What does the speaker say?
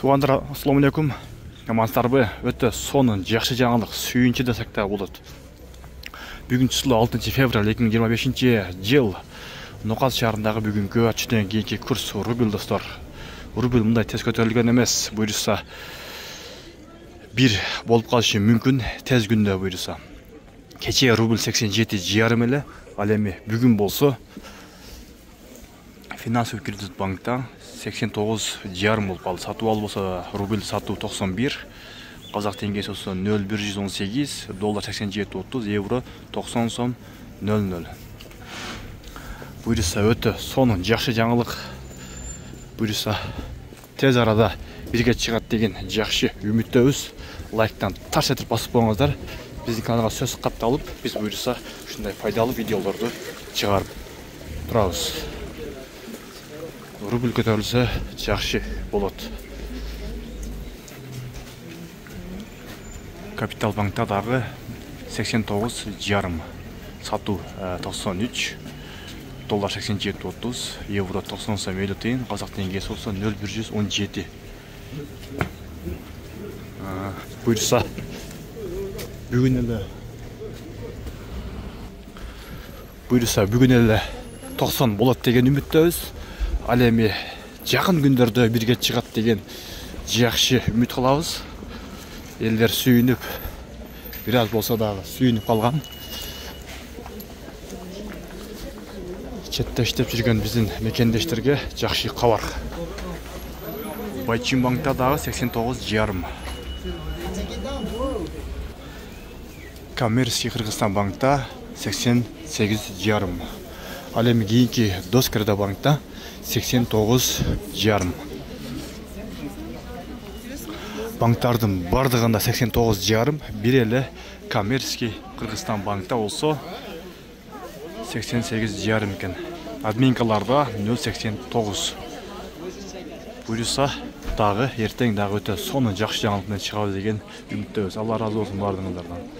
Туғандар, ассаламу алейкум. Амансыздарбы? Өтө сонун жакшы жаңылык сүйүнчү десек да болот. Бүгүн число 6 февраль 2025 жыл. Нукас шаарындагы бүгүнкү түштөн кийинки курс рубль достор. Рубль мындай тез көтөрүлгөн эмес. Буюрса бир болуп калышы мүмкүн тез күндө буюрса. Кече рубль 87,5 эле, ал эми бүгүн болсо финансовый кредит банкта 89,5 болуп калды. Сатып алуу болсо рубль сатуу 91, казак теңгеси болсо 0,118, доллар 87,30, евро 90 сом 00. Буюрса өтө сонун жакшы жаңылык. Буюрса тез арада бирге чыгат деген жакшы үмүттөбүз. Лайктан тарс этип басып коюңуздар. Биздин каналга сөз катталып, биз буюрса ушундай пайдалуу видеолорду чыгарып турабыз. Рубль көтөрүлсө жакшы болот. Капитал банкта дагы 89,5, сатуу 93, доллар 87,30, евро 90 сом 50 тыйын, казак теңгеси болсо 0,117. Буюрса бүгүн эле 90 болот деген үмүттөбүз. Ал эми жакын күндөрдө бирге чыгат деген жакшы үмүт кылабыз. Элдер сүйүнүп, бир аз болсо дагы сүйүнүп калган. Четте иштеп жүргөн биздин мекендештерге жакшы кабар. Байчин банкта дагы 89,5. Коммерческий Кыргызстан банкта 88,5. Ал эми кийинки Доскерда банкта 89,5. Банктардын бардыгында 89,5, бир эле коммерческий Кыргызстан банкта болсо 88,5 экен. Админкаларда 0,89. Буюрса дагы эртең дагы өтө сонун жакшы жаңылык менен чыгабыз деген үмүттөбүз. Алла ыраазы болсун бардыгыңыздардан.